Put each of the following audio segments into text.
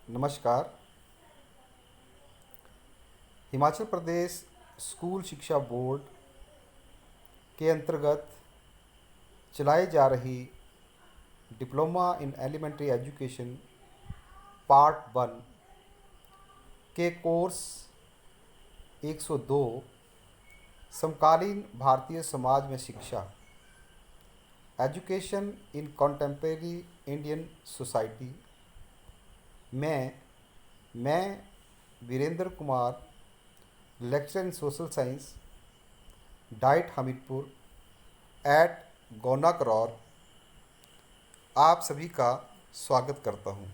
नमस्कार। हिमाचल प्रदेश स्कूल शिक्षा बोर्ड के अंतर्गत चलाई जा रही diploma in elementary education part 1 के कोर्स 102 समकालीन भारतीय समाज में शिक्षा education in contemporary Indian society में मैं Virendra Kumar, lecture in social science, DIET Hamirpur at Gauna Karaur, आप सभी का स्वागत करता हूं।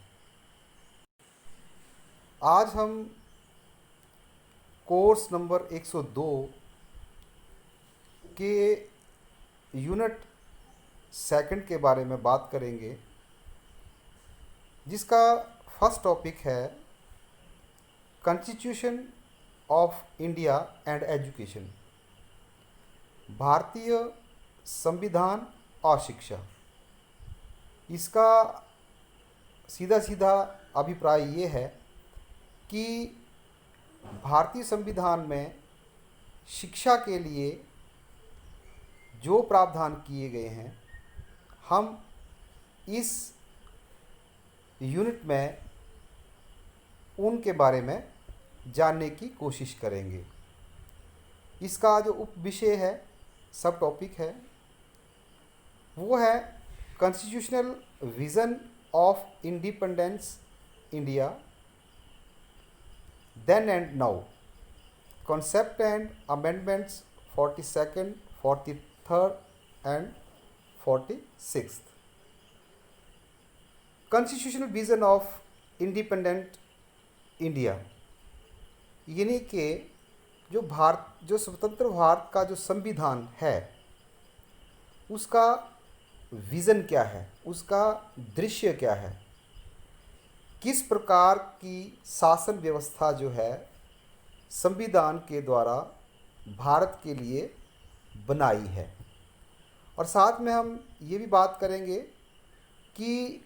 आज हम कोर्स नंबर 102 के यूनिट सेकंड के बारे में बात करेंगे, जिसका फर्स्ट टॉपिक है constitution of India and education, भारतीय संविधान और शिक्षा। इसका सीधा सीधा अभिप्राय ये है कि भारतीय संविधान में शिक्षा के लिए जो प्रावधान किए गए हैं, हम इस यूनिट में उनके बारे में जानने की कोशिश करेंगे। इसका जो उप विषय है, सब टॉपिक है, वो है constitutional vision of independence India then and now, concept and amendments 42nd, 43rd and 46th। Constitutional vision of independent India यानी कि जो स्वतंत्र भारत का जो संविधान है, उसका विज़न क्या है, उसका दृश्य क्या है, किस प्रकार की शासन व्यवस्था जो है संविधान के द्वारा भारत के लिए बनाई है। और साथ में हम ये भी बात करेंगे कि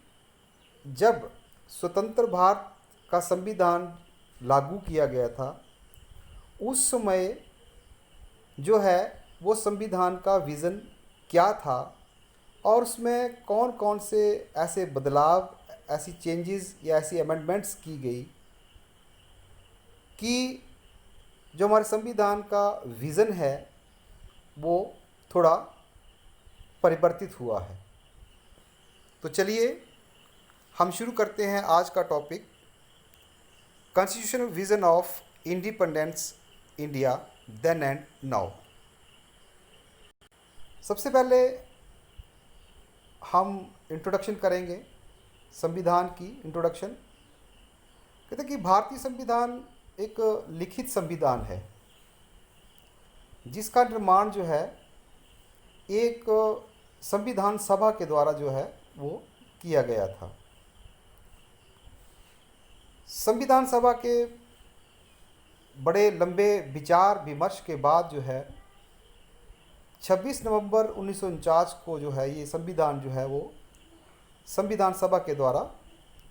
जब स्वतंत्र भारत का संविधान लागू किया गया था, उस समय जो है वो संविधान का विज़न क्या था और उसमें कौन कौन से ऐसे बदलाव, ऐसी चेंजेस या ऐसी अमेंडमेंट्स की गई कि जो हमारे संविधान का विज़न है वो थोड़ा परिवर्तित हुआ है। तो चलिए हम शुरू करते हैं आज का topic, constitutional vision of independence India then and now. सबसे पहले हम इंट्रोडक्शन करेंगे, संविधान की इंट्रोडक्शन। कहते हैं कि भारतीय संविधान एक लिखित संविधान है, जिसका निर्माण जो है एक संविधान सभा के द्वारा जो है वो किया गया था। संविधान सभा के बड़े लंबे विचार विमर्श के बाद जो है 26 नवंबर 1949 को जो है ये संविधान जो है वो संविधान सभा के द्वारा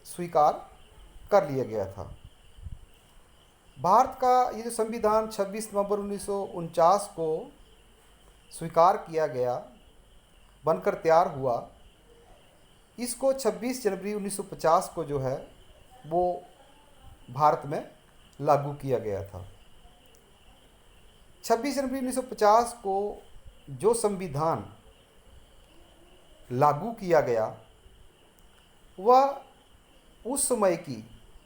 स्वीकार कर लिया गया था। भारत का ये जो संविधान 26 नवंबर 1949 को स्वीकार किया गया, बनकर तैयार हुआ, इसको 26 जनवरी 1950 को जो है वो भारत में लागू किया गया था। 26 जनवरी 1950 को जो संविधान लागू किया गया वह उस समय की,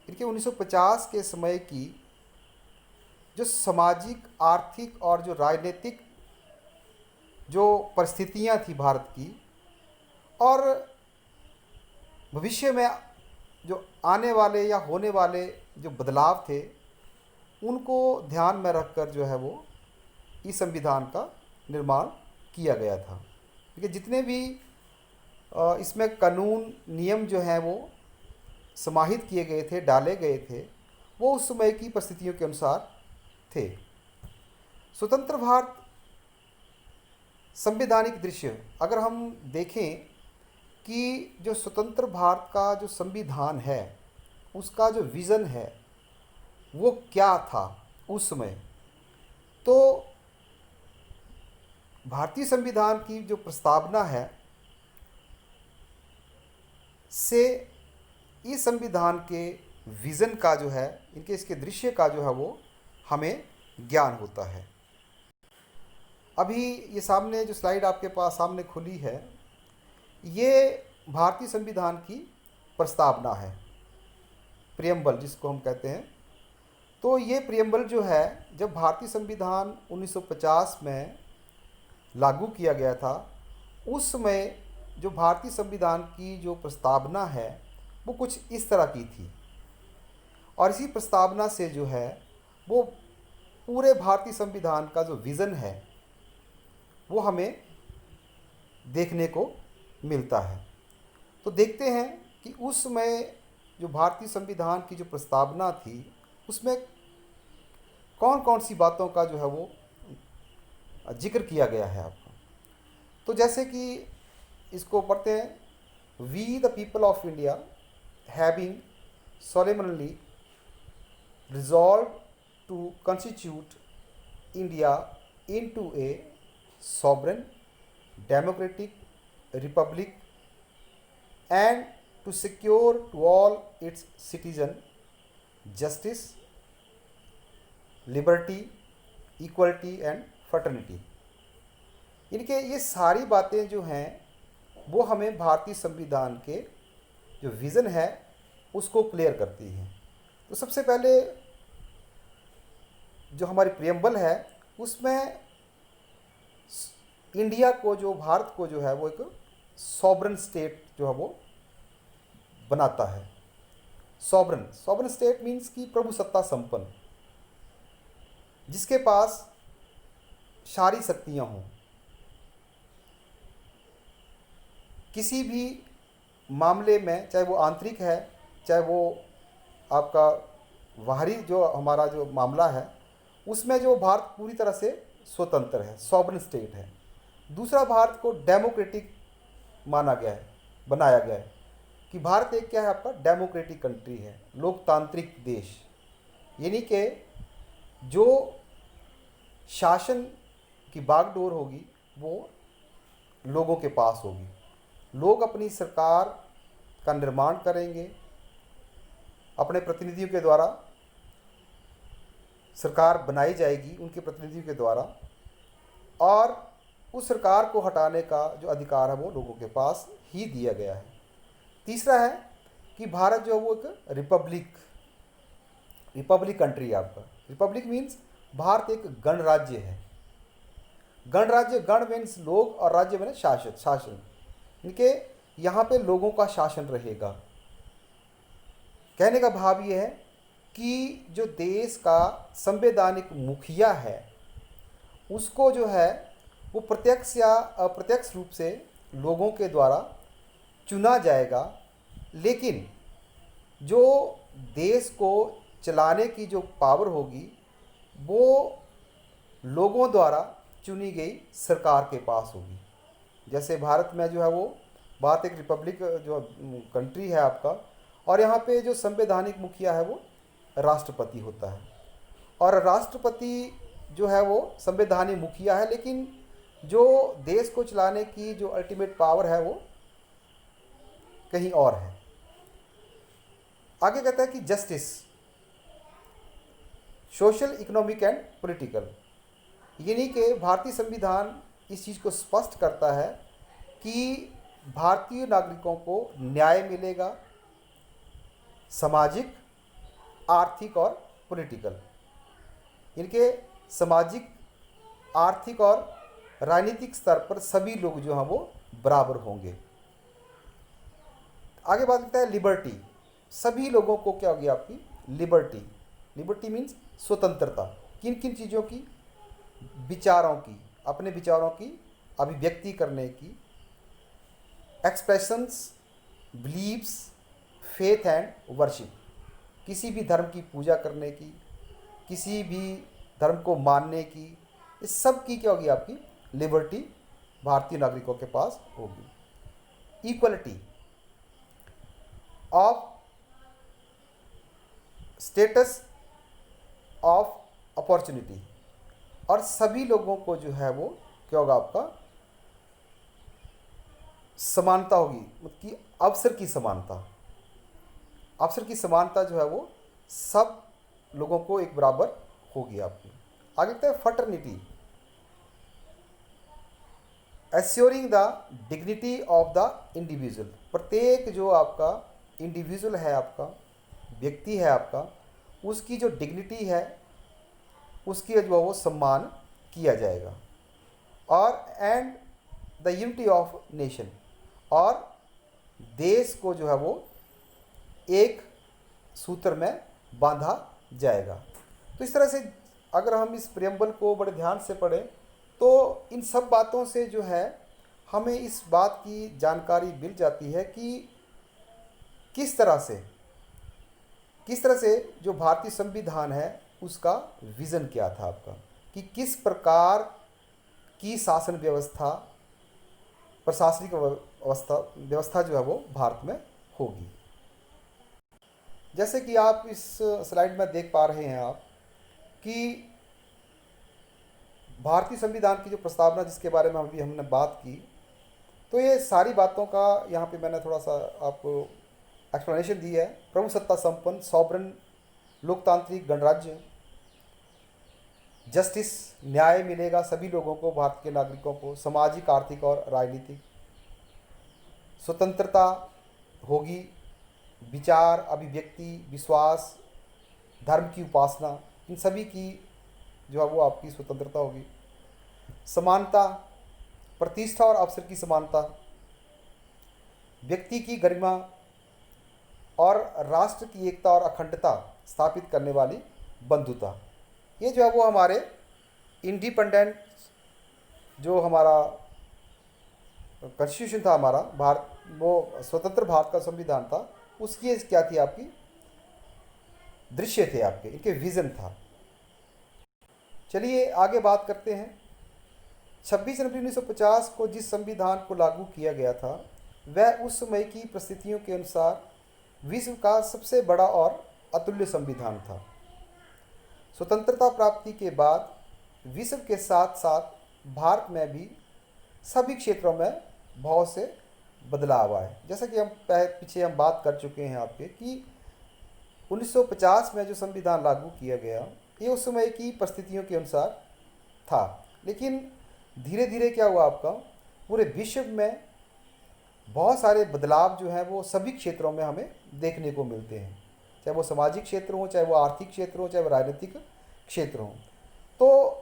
यानी 1950 के समय की जो सामाजिक, आर्थिक और जो राजनीतिक जो परिस्थितियां थी भारत की, और भविष्य में जो आने वाले या होने वाले जो बदलाव थे, उनको ध्यान में रखकर जो है वो इस संविधान का निर्माण किया गया था। क्योंकि जितने भी इसमें कानून नियम जो हैं वो समाहित किए गए थे, डाले गए थे, वो उस समय की परिस्थितियों के अनुसार थे। स्वतंत्र भारत संवैधानिक दृश्य अगर हम देखें कि जो स्वतंत्र भारत का जो संविधान है उसका जो विज़न है वो क्या था उस समय। तो भारतीय संविधान की जो प्रस्तावना है से इस संविधान के विज़न का जो है, इनके इसके दृश्य का जो है वो हमें ज्ञान होता है। अभी ये सामने जो स्लाइड आपके पास सामने खुली है, ये भारतीय संविधान की प्रस्तावना है, प्रियम्बल जिसको हम कहते हैं। तो ये प्रियम्बल जो है, जब भारतीय संविधान 1950 में लागू किया गया था, उस समय जो भारतीय संविधान की जो प्रस्तावना है वो कुछ इस तरह की थी। और इसी प्रस्तावना से जो है वो पूरे भारतीय संविधान का जो विज़न है वो हमें देखने को मिलता है। तो देखते हैं कि उस समय जो भारतीय संविधान की जो प्रस्तावना थी उसमें कौन कौन सी बातों का जो है वो जिक्र किया गया है आपको। तो जैसे कि इसको पढ़ते हैं, we the people of India having solemnly resolved to constitute India into a sovereign democratic republic and to secure to all its citizens justice, liberty, equality and fraternity। इनके ये सारी बातें जो हैं वो हमें भारतीय संविधान के जो विज़न है उसको क्लियर करती हैं। तो सबसे पहले जो हमारी प्रियम्बल है उसमें इंडिया को, जो भारत को जो है वो एक सॉवरन स्टेट जो है वो बनाता है। सॉवरन स्टेट मीन्स कि प्रभु सत्ता संपन्न, जिसके पास सारी शक्तियाँ हों, किसी भी मामले में, चाहे वो आंतरिक है चाहे वो आपका बाहरी जो हमारा जो मामला है, उसमें जो भारत पूरी तरह से स्वतंत्र है, सॉवरन स्टेट है। दूसरा, भारत को डेमोक्रेटिक माना गया है, बनाया गया है कि भारत एक क्या है आपका डेमोक्रेटिक कंट्री है, लोकतांत्रिक देश। यानी कि जो शासन की बागडोर होगी वो लोगों के पास होगी, लोग अपनी सरकार का निर्माण करेंगे, अपने प्रतिनिधियों के द्वारा सरकार बनाई जाएगी उनके प्रतिनिधियों के द्वारा, और उस सरकार को हटाने का जो अधिकार है वो लोगों के पास ही दिया गया है। तीसरा है कि भारत जो है वो एक रिपब्लिक कंट्री है आपका। रिपब्लिक मीन्स भारत एक गणराज्य है। गणराज्य, गण मीन्स लोग और राज्य मीन्स शासन। इनके यहाँ पे लोगों का शासन रहेगा। कहने का भाव ये है कि जो देश का संवैधानिक मुखिया है उसको जो है वो प्रत्यक्ष या अप्रत्यक्ष रूप से लोगों के द्वारा चुना जाएगा, लेकिन जो देश को चलाने की जो पावर होगी वो लोगों द्वारा चुनी गई सरकार के पास होगी। जैसे भारत में जो है वो भारत एक रिपब्लिक जो कंट्री है आपका, और यहाँ पे जो संवैधानिक मुखिया है वो राष्ट्रपति होता है, और राष्ट्रपति जो है वो संवैधानिक मुखिया है, लेकिन जो देश को चलाने की जो अल्टीमेट पावर है वो कहीं और है। आगे कहता है कि justice, social, economic and political. यानी कि भारतीय संविधान इस चीज़ को स्पष्ट करता है कि भारतीय नागरिकों को न्याय मिलेगा, सामाजिक, आर्थिक और पॉलिटिकल। इनके सामाजिक, आर्थिक और राजनीतिक स्तर पर सभी लोग जो हैं वो बराबर होंगे। आगे बात करता है लिबर्टी। सभी लोगों को क्या होगी आपकी लिबर्टी। लिबर्टी मीन्स स्वतंत्रता। किन किन चीज़ों की? विचारों की, अपने विचारों की अभिव्यक्ति करने की, expressions, beliefs, faith and worship. किसी भी धर्म की पूजा करने की, किसी भी धर्म को मानने की, इस सब की क्या होगी आपकी लिबर्टी भारतीय नागरिकों के पास होगी। Equality of status of opportunity, और सभी लोगों को जो है वो क्या होगा, आपका समानता होगी, मतलब कि अवसर की समानता। अवसर की समानता जो है वो सब लोगों को एक बराबर होगी आपकी। आगे कहते हैं fraternity, assuring the dignity of the individual. प्रत्येक जो आपका इंडिविजुअल है, आपका व्यक्ति है आपका, उसकी जो डिग्निटी है उसकी जो है वो सम्मान किया जाएगा। और and the unity of nation, और देश को जो है वो एक सूत्र में बांधा जाएगा। तो इस तरह से अगर हम इस प्रियम्बल को बड़े ध्यान से पढ़ें तो इन सब बातों से जो है हमें इस बात की जानकारी मिल जाती है कि किस तरह से जो भारतीय संविधान है उसका विज़न क्या था आपका, कि किस प्रकार की शासन व्यवस्था, प्रशासनिक व्यवस्था जो है वो भारत में होगी। जैसे कि आप इस स्लाइड में देख पा रहे हैं आप कि भारतीय संविधान की जो प्रस्तावना जिसके बारे में अभी हमने बात की, तो ये सारी बातों का यहाँ पे मैंने थोड़ा सा आपको एक्सप्लेनेशन दी है। प्रमुख सत्ता संपन्न, सॉवरन, लोकतांत्रिक गणराज्य, जस्टिस, न्याय मिलेगा सभी लोगों को, भारत के नागरिकों को, सामाजिक, आर्थिक और राजनीतिक स्वतंत्रता होगी, विचार, अभिव्यक्ति, विश्वास, धर्म की उपासना, इन सभी की जो है वो आपकी स्वतंत्रता होगी। समानता, प्रतिष्ठा और अवसर की समानता, व्यक्ति की गरिमा और राष्ट्र की एकता और अखंडता स्थापित करने वाली बंधुता, ये जो है वो हमारे इंडिपेंडेंट जो हमारा कॉन्स्टिट्यूशन था, हमारा भारत, वो स्वतंत्र भारत का संविधान था, उसकी क्या थी, आपकी दृश्य थे आपके, इनके विज़न था। चलिए आगे बात करते हैं। 26 जनवरी 1950 को जिस संविधान को लागू किया गया था वह उस समय की परिस्थितियों के अनुसार विश्व का सबसे बड़ा और अतुल्य संविधान था। स्वतंत्रता प्राप्ति के बाद विश्व के साथ साथ भारत में भी सभी क्षेत्रों में बहुत से बदलाव आए। जैसा कि हम पीछे हम बात कर चुके हैं आपके कि 1950 में जो संविधान लागू किया गया ये उस समय की परिस्थितियों के अनुसार था, लेकिन धीरे धीरे क्या हुआ, आपका पूरे विश्व में बहुत सारे बदलाव जो हैं वो सभी क्षेत्रों में हमें देखने को मिलते हैं, चाहे वो सामाजिक क्षेत्र हो, चाहे वो आर्थिक क्षेत्र हो, चाहे वो राजनीतिक क्षेत्र हो। तो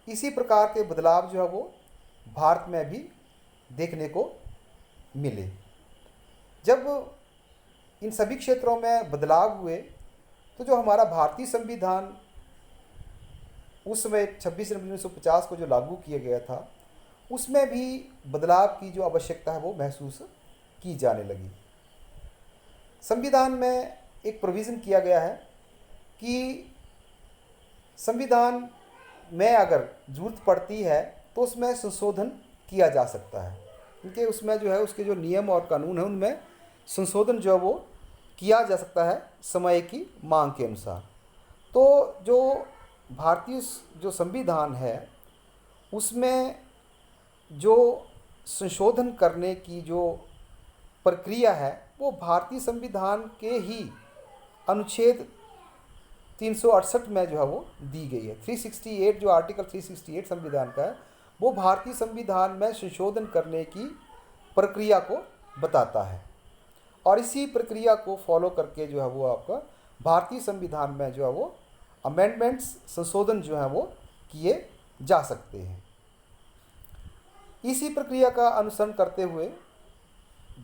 इसी प्रकार के बदलाव जो है वो भारत में भी देखने को मिले। जब इन सभी क्षेत्रों में बदलाव हुए तो जो हमारा भारतीय संविधान उस समय 26 जनवरी 1950 को जो लागू किया गया था उसमें भी बदलाव की जो आवश्यकता है वो महसूस की जाने लगी। संविधान में एक प्रोविज़न किया गया है कि संविधान में अगर ज़रूरत पड़ती है तो उसमें संशोधन किया जा सकता है, क्योंकि उसमें जो है उसके जो नियम और कानून हैं उनमें संशोधन जो है वो किया जा सकता है समय की मांग के अनुसार। तो जो भारतीय जो संविधान है उसमें जो संशोधन करने की जो प्रक्रिया है वो भारतीय संविधान के ही अनुच्छेद 368 में जो है वो दी गई है। 368 जो आर्टिकल 368 संविधान का है वो भारतीय संविधान में संशोधन करने की प्रक्रिया को बताता है, और इसी प्रक्रिया को फॉलो करके जो है वो आपका भारतीय संविधान में जो है वो अमेंडमेंट्स, संशोधन जो है वो किए जा सकते हैं। इसी प्रक्रिया का अनुसरण करते हुए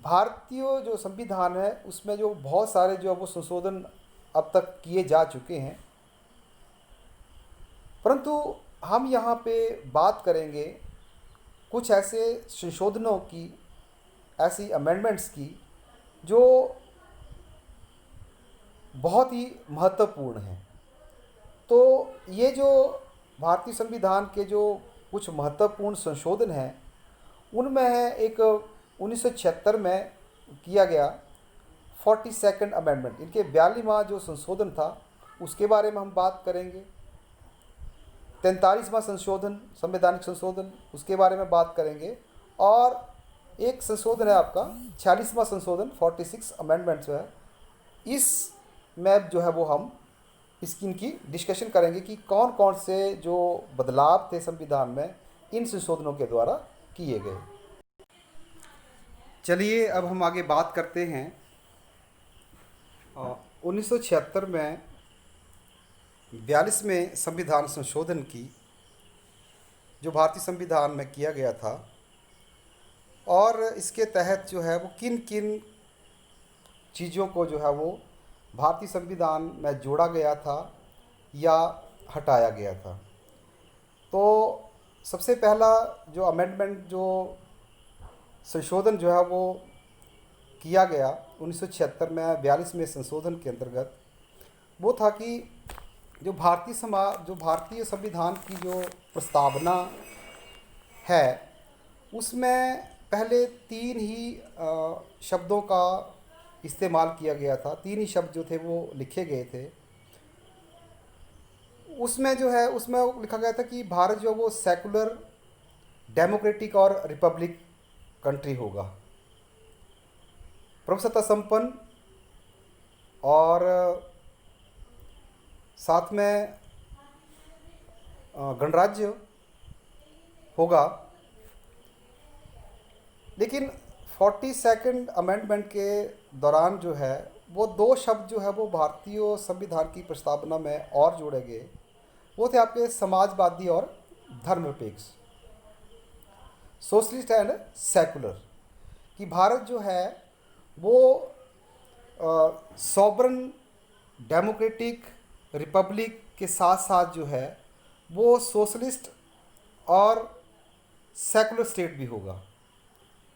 भारतीय जो संविधान है उसमें जो बहुत सारे जो है वो संशोधन अब तक किए जा चुके हैं, परंतु हम यहाँ पे बात करेंगे कुछ ऐसे संशोधनों की, ऐसी अमेंडमेंट्स की जो बहुत ही महत्वपूर्ण हैं। तो ये जो भारतीय संविधान के जो कुछ महत्वपूर्ण संशोधन हैं उनमें है एक 1976 में किया गया 42nd अमेंडमेंट, इनके 42वां जो संशोधन था उसके बारे में हम बात करेंगे। 43वां संशोधन, संवैधानिक संशोधन, उसके बारे में बात करेंगे। और एक संशोधन है आपका 46वां संशोधन, 46 अमेंडमेंट जो है, इस में जो है वो हम इनकी डिस्कशन करेंगे कि कौन कौन से जो बदलाव थे संविधान में इन संशोधनों के द्वारा किए गए। चलिए अब हम आगे बात करते हैं 1976 में 42वें संविधान संशोधन की, जो भारतीय संविधान में किया गया था, और इसके तहत जो है वो किन किन चीज़ों को जो है वो भारतीय संविधान में जोड़ा गया था या हटाया गया था। तो सबसे पहला जो अमेंडमेंट, जो संशोधन जो है वो किया गया 1976 में 42वें संशोधन के अंतर्गत, वो था कि जो भारतीय संविधान की जो प्रस्तावना है उसमें पहले 3 ही शब्दों का इस्तेमाल किया गया था। 3 ही शब्द जो थे वो लिखे गए थे। उसमें जो है उसमें लिखा गया था कि भारत जो वो सेकुलर, डेमोक्रेटिक और रिपब्लिक कंट्री होगा, प्रभुसत्ता संपन्न, और साथ में गणराज्य होगा। लेकिन 42nd अमेंडमेंट के दौरान जो है वो 2 शब्द जो है वो भारतीय संविधान की प्रस्तावना में और जोड़े गए। वो थे आपके समाजवादी और धर्मनिरपेक्ष, सोशलिस्ट एंड सेकुलर। कि भारत जो है वो सॉवरन, डेमोक्रेटिक, रिपब्लिक के साथ साथ जो है वो सोशलिस्ट और सेकुलर स्टेट भी होगा।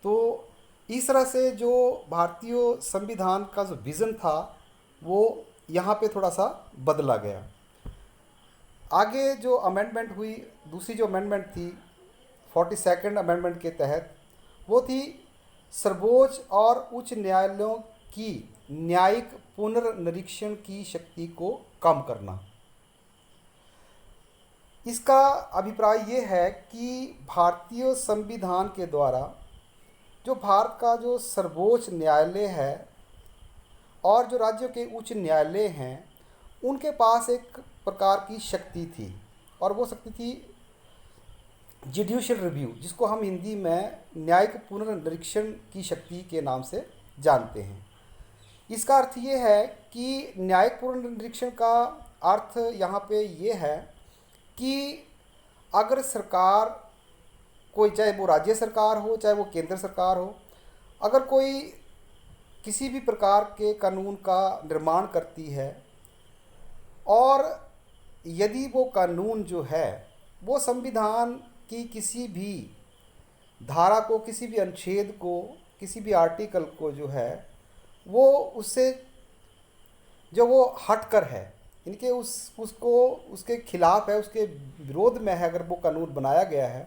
तो इस तरह से जो भारतीय संविधान का जो विज़न था वो यहाँ पे थोड़ा सा बदला गया। आगे जो अमेंडमेंट हुई, दूसरी जो अमेंडमेंट थी 42nd अमेंडमेंट के तहत, वो थी सर्वोच्च और उच्च न्यायालयों की न्यायिक पुनर्निरीक्षण की शक्ति को कम करना। इसका अभिप्राय ये है कि भारतीय संविधान के द्वारा जो भारत का जो सर्वोच्च न्यायालय है और जो राज्यों के उच्च न्यायालय हैं उनके पास एक प्रकार की शक्ति थी, और वो शक्ति थी जुडिशियल रिव्यू, जिसको हम हिंदी में न्यायिक पुनर्निरीक्षण की शक्ति के नाम से जानते हैं। इसका अर्थ ये है कि न्यायिक पुनर्निरीक्षण का अर्थ यहाँ पे ये है कि अगर सरकार, कोई, चाहे वो राज्य सरकार हो चाहे वो केंद्र सरकार हो, अगर कोई किसी भी प्रकार के कानून का निर्माण करती है और यदि वो कानून जो है वो संविधान की किसी भी धारा को, किसी भी अनुच्छेद को, किसी भी आर्टिकल को जो है वो उससे जो वो हटकर है, इनके उसको उसके खिलाफ है, उसके विरोध में है, अगर वो कानून बनाया गया है,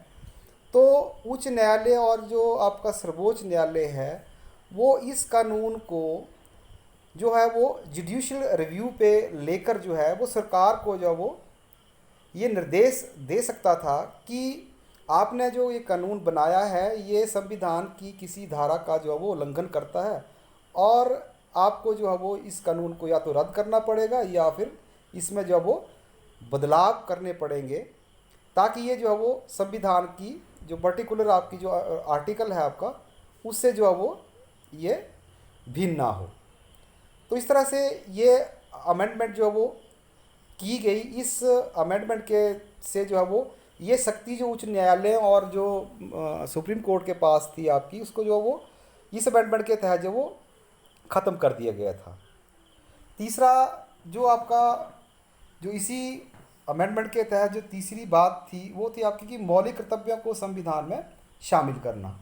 तो उच्च न्यायालय और जो आपका सर्वोच्च न्यायालय है वो इस कानून को जो है वो जुडिशियल रिव्यू पे लेकर जो है वो सरकार को जो वो ये निर्देश दे सकता था कि आपने जो ये कानून बनाया है ये संविधान की किसी धारा का जो है वो उल्लंघन करता है, और आपको जो है वो इस कानून को या तो रद्द करना पड़ेगा या फिर इसमें जो है वो बदलाव करने पड़ेंगे, ताकि ये जो है वो संविधान की जो पर्टिकुलर आपकी जो आर्टिकल है आपका, उससे जो है वो ये भिन्न ना हो। तो इस तरह से ये अमेंडमेंट जो है वो की गई। इस अमेंडमेंट के से जो है वो ये शक्ति जो उच्च न्यायालय और जो सुप्रीम कोर्ट के पास थी आपकी, उसको जो वो इस अमेंडमेंट के तहत जो वो ख़त्म कर दिया गया था। तीसरा जो आपका जो इसी अमेंडमेंट के तहत जो तीसरी बात थी वो थी आपकी कि मौलिक कर्तव्यों को संविधान में शामिल करना।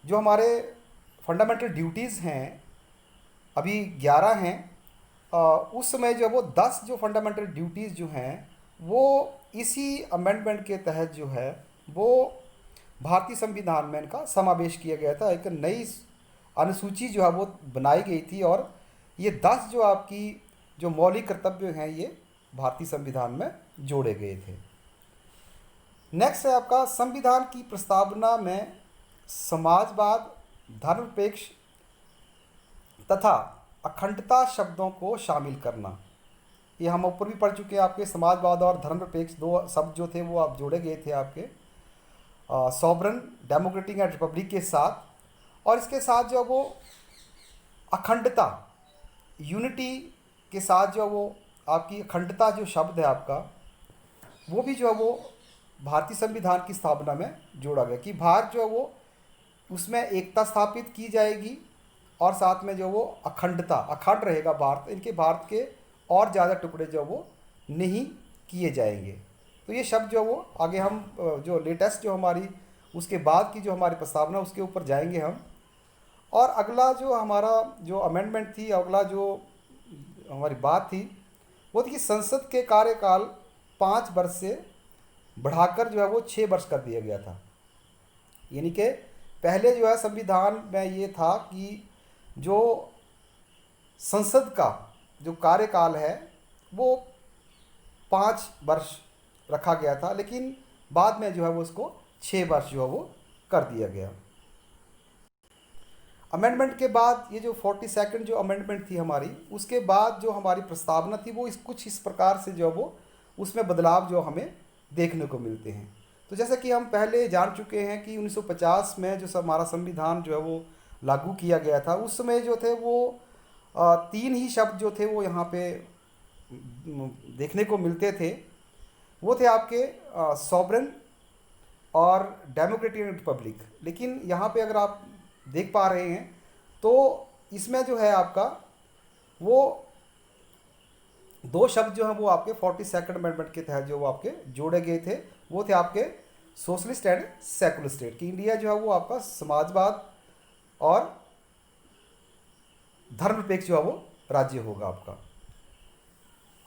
जो हमारे फंडामेंटल ड्यूटीज़ हैं अभी 11 हैं, उस समय जो है वो 10 जो फंडामेंटल ड्यूटीज़ जो हैं वो इसी अमेंडमेंट के तहत जो है वो भारतीय संविधान में इनका समावेश किया गया था। एक नई अनुसूची जो है वो बनाई गई थी, और ये 10 जो आपकी जो मौलिक कर्तव्य हैं ये भारतीय संविधान में जोड़े गए थे। नेक्स्ट है आपका संविधान की प्रस्तावना में समाजवाद, धर्मनिरपेक्ष तथा अखंडता शब्दों को शामिल करना। ये हम ऊपर भी पढ़ चुके हैं, आपके समाजवाद और धर्मनिरपेक्ष दो शब्द जो थे वो आप जोड़े गए थे आपके सॉवरन, डेमोक्रेटिक एंड रिपब्लिक के साथ, और इसके साथ जो वो अखंडता, यूनिटी के साथ जो वो आपकी अखंडता जो शब्द है आपका, वो भी जो है वो भारतीय संविधान की स्थापना में जोड़ा गया कि भारत जो है वो उसमें एकता स्थापित की जाएगी और साथ में जो वो अखंडता, अखंड रहेगा भारत, इनके भारत के और ज़्यादा टुकड़े जो वो नहीं किए जाएंगे। तो ये शब्द जो वो आगे हम जो लेटेस्ट जो हमारी उसके बाद की जो हमारी प्रस्तावना उसके ऊपर जाएंगे हम। और अगला जो हमारा जो अमेंडमेंट थी, अगला जो हमारी बात थी वो थी कि संसद के कार्यकाल 5 वर्ष से बढ़ाकर जो है वो 6 वर्ष कर दिया गया था। यानी कि पहले जो है संविधान में ये था कि जो संसद का जो कार्यकाल है वो 5 वर्ष रखा गया था, लेकिन बाद में जो है वो उसको 6 वर्ष जो है वो कर दिया गया। अमेंडमेंट के बाद ये जो 42nd जो अमेंडमेंट थी हमारी, उसके बाद जो हमारी प्रस्तावना थी वो कुछ इस प्रकार से जो वो उसमें बदलाव जो हमें देखने को मिलते हैं। तो जैसे कि हम पहले जान चुके हैं कि 1950 में जो हमारा संविधान जो है वो लागू किया गया था, उस समय जो थे वो 3 ही शब्द जो थे वो यहाँ पे देखने को मिलते थे। वो थे आपके सॉवरेन और डेमोक्रेटिक रिपब्लिक। लेकिन यहाँ पे अगर आप देख पा रहे हैं तो इसमें जो है आपका वो 2 शब्द जो हैं वो आपके 42nd अमेंडमेंट के तहत जो वो आपके जोड़े गए थे, वो थे आपके सोशलिस्ट एंड सेकुलर स्टेट कि इंडिया जो है वो आपका समाजवाद और धर्मनिरपेक्ष जो है वो राज्य होगा आपका।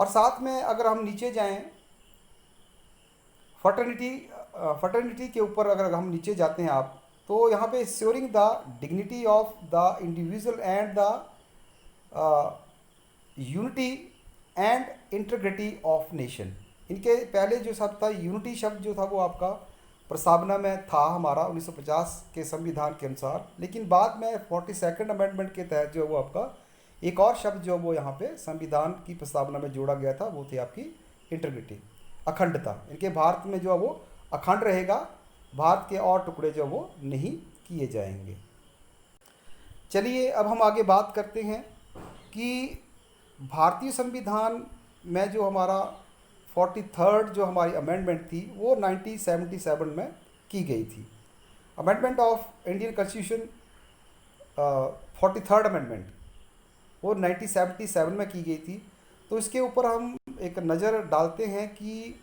और साथ में अगर हम नीचे जाएं फर्टर्निटी के ऊपर अगर हम नीचे जाते हैं आप, तो यहाँ पे assuring the dignity of the individual and the unity and integrity of nation. इनके पहले जो शब्द था यूनिटी शब्द जो था वो आपका प्रस्तावना में था हमारा 1950 के संविधान के अनुसार, लेकिन बाद में 42nd अमेंडमेंट के तहत जो वो आपका एक और शब्द जो वो यहाँ पे संविधान की प्रस्तावना में जोड़ा गया था, वो थी आपकी इंटीग्रिटी, अखंडता। इनके भारत में जो है वो अखंड रहेगा, भारत के और टुकड़े जो वो नहीं किए जाएंगे। चलिए अब हम आगे बात करते हैं कि भारतीय संविधान में जो हमारा 43rd जो हमारी अमेंडमेंट थी वो 1977 में की गई थी। Amendment of Indian constitution 43rd amendment वो 1977 में की गई थी। तो इसके ऊपर हम एक नज़र डालते हैं कि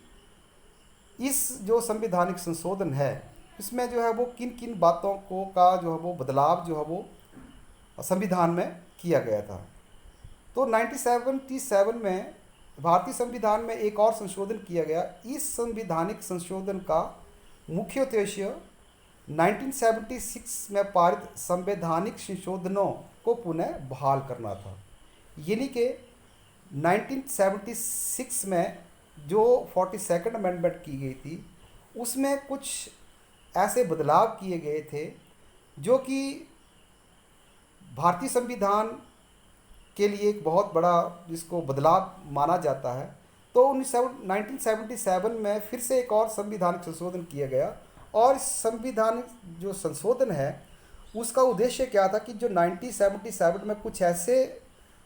इस जो संवैधानिक संशोधन है इसमें जो है वो किन किन बातों को का जो है वो बदलाव जो है वो संविधान में किया गया था। तो 1977 में भारतीय संविधान में एक और संशोधन किया गया। इस संवैधानिक संशोधन का मुख्य उद्देश्य 1976 में पारित संवैधानिक संशोधनों को पुनः बहाल करना था। यानी कि 1976 में जो 42nd अमेंडमेंट की गई थी उसमें कुछ ऐसे बदलाव किए गए थे जो कि भारतीय संविधान के लिए एक बहुत बड़ा जिसको बदलाव माना जाता है। तो 1977 में फिर से एक और संविधानिक संशोधन किया गया, और इस संविधानिक जो संशोधन है उसका उद्देश्य क्या था कि जो 1977 में कुछ ऐसे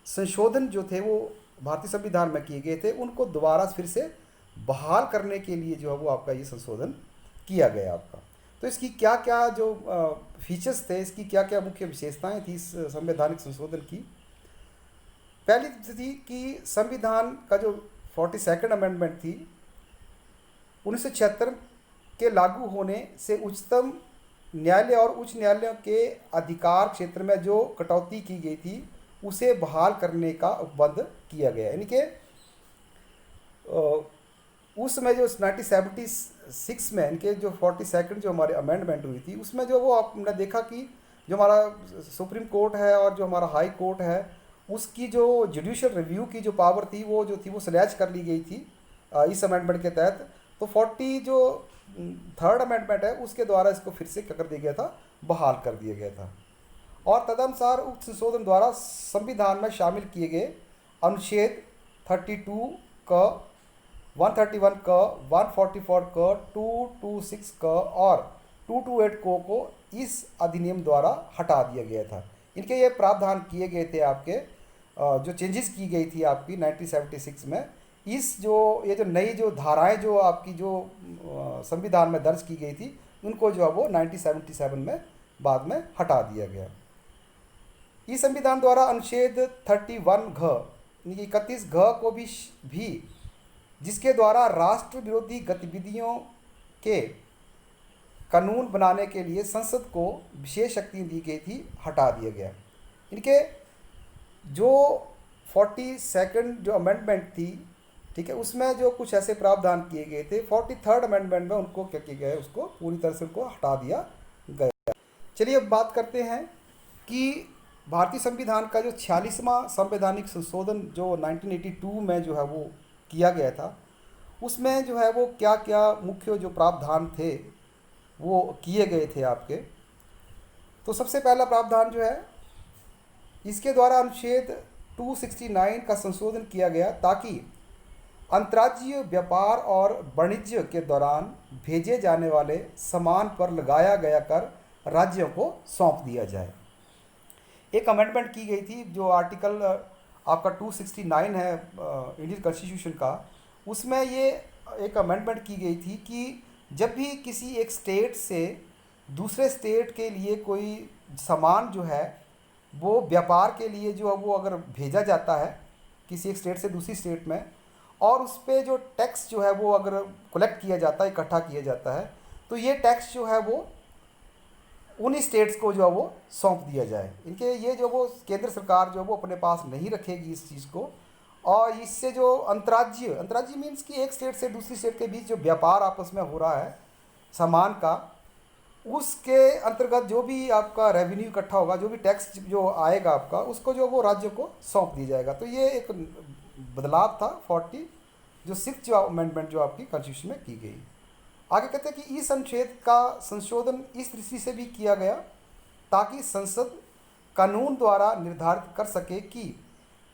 संशोधन जो थे वो भारतीय संविधान में किए गए थे उनको दोबारा फिर से बहाल करने के लिए जो है वो आपका ये संशोधन किया गया आपका। तो इसकी क्या क्या जो फीचर्स थे, इसकी क्या क्या मुख्य विशेषताएं थी इस संवैधानिक संशोधन की। पहली थी कि संविधान का जो 42nd अमेंडमेंट थी 1976 के लागू होने से उच्चतम न्यायालय और उच्च न्यायालयों के अधिकार क्षेत्र में जो कटौती की गई थी उसे बहाल करने का उपबंध किया गया। यानी कि उस समय जो 1976 में इनके जो 42nd जो हमारे अमेंडमेंट हुई थी उसमें जो वो आपने देखा कि जो हमारा सुप्रीम कोर्ट है और जो हमारा हाई कोर्ट है उसकी जो जुडिशियल रिव्यू की जो पावर थी वो जो थी वो स्लैश कर ली गई थी इस अमेंडमेंट के तहत। तो 40 जो थर्ड अमेंडमेंट है उसके द्वारा इसको फिर से क्या कर दिया गया था, बहाल कर दिया गया था। और तदनुसार उक्त संशोधन द्वारा संविधान में शामिल किए गए अनुच्छेद 32 क, 131 क, 144 क, 226 क और 228 को इस अधिनियम द्वारा हटा दिया गया था। इनके ये प्रावधान किए गए थे आपके जो चेंजेस की गई थी आपकी 1976 में। इस जो ये जो नई जो धाराएं जो आपकी जो संविधान में दर्ज की गई थी उनको जो है वो 1977 में बाद में हटा दिया गया। इस संविधान द्वारा अनुच्छेद 31 घ 31 घ को भी जिसके द्वारा राष्ट्र विरोधी गतिविधियों के कानून बनाने के लिए संसद को विशेष शक्ति दी गई थी, हटा दिया गया। इनके जो 42nd जो अमेंडमेंट थी, ठीक है, उसमें जो कुछ ऐसे प्रावधान किए गए थे 43rd अमेंडमेंट में उनको क्या किया गया है, उसको पूरी तरह से उनको हटा दिया गया। चलिए अब बात करते हैं कि भारतीय संविधान का जो 46वां संवैधानिक संशोधन जो 1982 में जो है वो किया गया था, उसमें जो है वो क्या क्या मुख्य जो प्रावधान थे वो किए गए थे आपके। तो सबसे पहला प्रावधान जो है, इसके द्वारा अनुच्छेद 269 का संशोधन किया गया ताकि अंतर्राज्यीय व्यापार और वाणिज्य के दौरान भेजे जाने वाले सामान पर लगाया गया कर राज्यों को सौंप दिया जाए। एक अमेंडमेंट की गई थी जो आर्टिकल आपका 269 है इंडियन कॉन्स्टिट्यूशन का, उसमें ये एक अमेंडमेंट की गई थी कि जब भी किसी एक स्टेट से दूसरे स्टेट के लिए कोई सामान जो है वो व्यापार के लिए जो है वो अगर भेजा जाता है किसी एक स्टेट से दूसरी स्टेट में, और उस पर जो टैक्स जो है वो अगर कलेक्ट किया जाता है, इकट्ठा किया जाता है, तो ये टैक्स जो है वो उन्हीं स्टेट्स को जो है वो सौंप दिया जाए। इनके ये जो वो केंद्र सरकार जो वो अपने पास नहीं रखेगी इस चीज़ को, और इससे जो अंतर्राज्यीय मीन्स कि एक स्टेट से दूसरी स्टेट के बीच जो व्यापार आपस में हो रहा है सामान का, उसके अंतर्गत जो भी आपका रेवेन्यू इकट्ठा होगा, जो भी टैक्स जो आएगा आपका, उसको जो वो राज्य को सौंप दिया जाएगा। तो ये एक बदलाव था 46 जो अमेंडमेंट जो आपकी कॉन्स्टिट्यूशन में की गई। आगे कहते हैं कि इस अनुच्छेद का संशोधन इस दृष्टि से भी किया गया ताकि संसद कानून द्वारा निर्धारित कर सके कि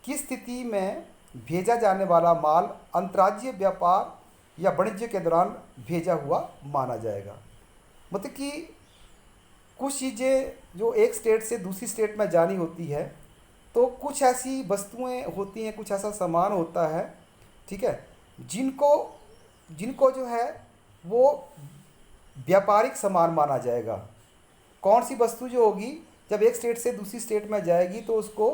किस स्थिति में भेजा जाने वाला माल अंतर्राज्यीय व्यापार या वाणिज्य के दौरान भेजा हुआ माना जाएगा। मतलब कि कुछ चीज़ें जो एक स्टेट से दूसरी स्टेट में जानी होती है, तो कुछ ऐसी वस्तुएं होती हैं, कुछ ऐसा सामान होता है, ठीक है, जिनको जो है वो व्यापारिक सामान माना जाएगा। कौन सी वस्तु जो होगी जब एक स्टेट से दूसरी स्टेट में जाएगी तो उसको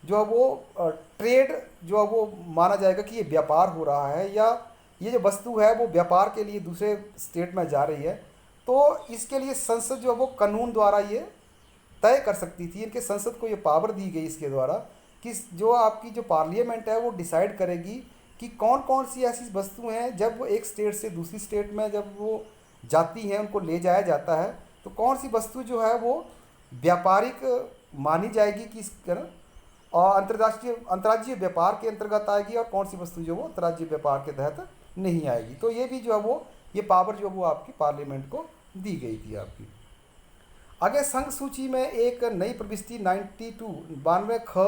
जो है वो ट्रेड जो है वो माना जाएगा कि ये व्यापार हो रहा है, या ये जो वस्तु है वो व्यापार के लिए दूसरे स्टेट में जा रही है। तो इसके लिए संसद जो है वो कानून द्वारा ये तय कर सकती थी। इनके संसद को ये पावर दी गई इसके द्वारा कि जो आपकी जो पार्लियामेंट है वो डिसाइड करेगी कि कौन कौन सी ऐसी वस्तुएं हैं जब वो एक स्टेट से दूसरी स्टेट में जब वो जाती हैं, उनको ले जाया जाता है, तो कौन सी वस्तु जो है वो व्यापारिक मानी जाएगी कि इस और अंतर्राज्यीय व्यापार के अंतर्गत आएगी, और कौन सी वस्तु जो वो अंतर्राज्यीय व्यापार के तहत नहीं आएगी। तो ये भी जो है वो ये पावर जो वो आपकी पार्लियामेंट को दी गई थी आपकी। आगे संघ सूची में एक नई प्रविष्टि 92 ख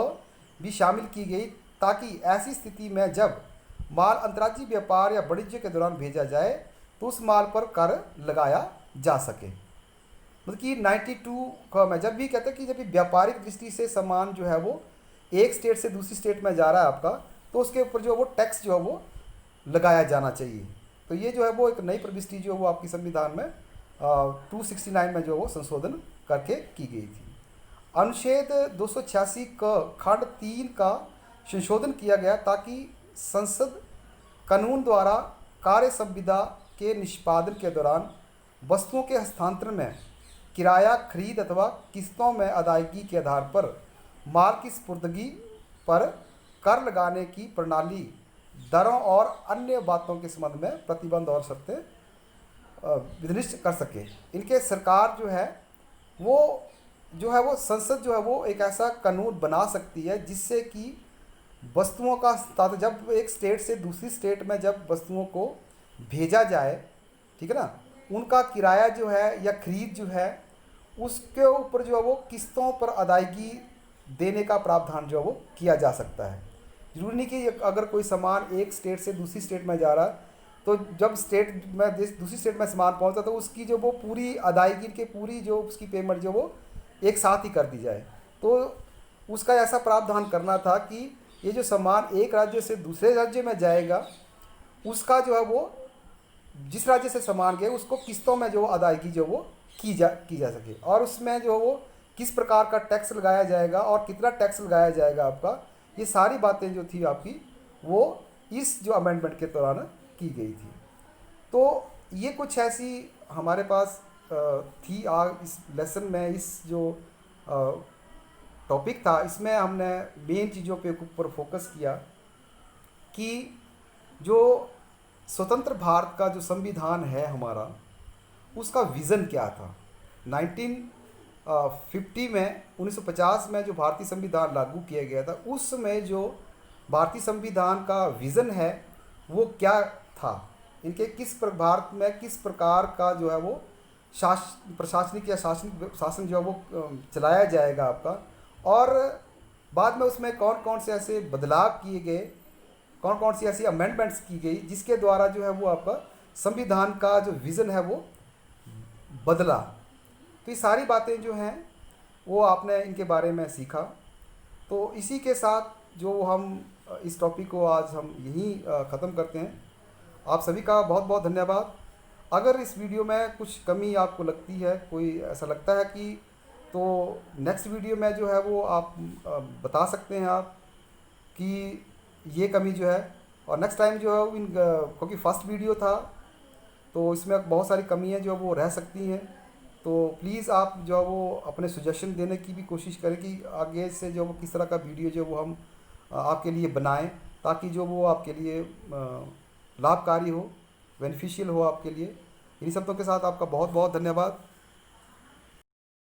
भी शामिल की गई ताकि ऐसी स्थिति में जब माल अंतर्राज्यीय व्यापार या वाणिज्य के दौरान भेजा जाए तो उस माल पर कर लगाया जा सके। मतलब कि 92 ख में जब भी कहते हैं कि जब भी व्यापारिक दृष्टि से सामान जो है वो एक स्टेट से दूसरी स्टेट में जा रहा है आपका, तो उसके ऊपर जो वो टैक्स जो है वो लगाया जाना चाहिए। तो ये जो है वो एक नई प्रविष्टि जो वो आपकी संविधान में 269 में जो वो संशोधन करके की गई थी। अनुच्छेद 286 क खंड 3 का संशोधन किया गया ताकि संसद कानून द्वारा कार्य संविदा के निष्पादन के दौरान वस्तुओं के हस्तांतरण में किराया खरीद अथवा किस्तों में अदायगी के आधार पर माल की सुपुर्दगी पर कर लगाने की प्रणाली, दरों और अन्य बातों के संबंध में प्रतिबंध और शर्तें विनिश्चित कर सके। इनके सरकार जो है वो जो है वो संसद जो है वो एक ऐसा कानून बना सकती है जिससे कि वस्तुओं का जब एक स्टेट से दूसरी स्टेट में जब वस्तुओं को भेजा जाए, ठीक है ना, उनका किराया जो है या खरीद जो है उसके ऊपर जो है वो किस्तों पर अदायगी देने का प्रावधान जो है वो किया जा सकता है। जरूरी नहीं कि अगर कोई सामान एक स्टेट से दूसरी स्टेट में जा रहा है तो जब स्टेट में दूसरी स्टेट में सामान पहुंचता तो उसकी जो वो पूरी अदायगी के पूरी जो उसकी पेमेंट जो वो एक साथ ही कर दी जाए। तो उसका ऐसा प्रावधान करना था कि ये जो सामान एक राज्य से दूसरे राज्य में जाएगा उसका जो है वो जिस राज्य से सामान गया उसको किस्तों में जो अदायगी जो वो की जा सके, और उसमें जो वो किस प्रकार का टैक्स लगाया जाएगा और कितना टैक्स लगाया जाएगा आपका, ये सारी बातें जो थी आपकी वो इस जो अमेंडमेंट के दौरान की गई थी। तो ये कुछ ऐसी हमारे पास थी आज इस लेसन में। इस जो टॉपिक था इसमें हमने मेन चीज़ों पे ऊपर फोकस किया कि जो स्वतंत्र भारत का जो संविधान है हमारा उसका विज़न क्या था। 1950 में 1950 में जो भारतीय संविधान लागू किया गया था उस समय जो भारतीय संविधान का विज़न है वो क्या था, इनके भारत में किस प्रकार का जो है वो प्रशासनिक या शासन जो है वो चलाया जाएगा आपका, और बाद में उसमें कौन कौन से ऐसे बदलाव किए गए, कौन कौन सी ऐसी अमेंडमेंट्स की गई जिसके द्वारा जो है वो आपका संविधान का जो विज़न है वो बदला। तो ये सारी बातें जो हैं वो आपने इनके बारे में सीखा। तो इसी के साथ जो हम इस टॉपिक को आज हम यहीं ख़त्म करते हैं। आप सभी का बहुत बहुत धन्यवाद। अगर इस वीडियो में कुछ कमी आपको लगती है, कोई ऐसा लगता है कि, तो नेक्स्ट वीडियो में जो है वो आप बता सकते हैं आप कि ये कमी जो है, और नेक्स्ट टाइम जो है क्योंकि फर्स्ट वीडियो था तो इसमें बहुत सारी कमियां जो वो रह सकती हैं। तो प्लीज़ आप जो है वो अपने सजेशन देने की भी कोशिश करें कि आगे से जो वो किस तरह का वीडियो जो वो हम आपके लिए बनाएं ताकि जो वो आपके लिए लाभकारी हो, बेनिफिशियल हो आपके लिए। इन्हीं शब्दों के साथ आपका बहुत बहुत धन्यवाद।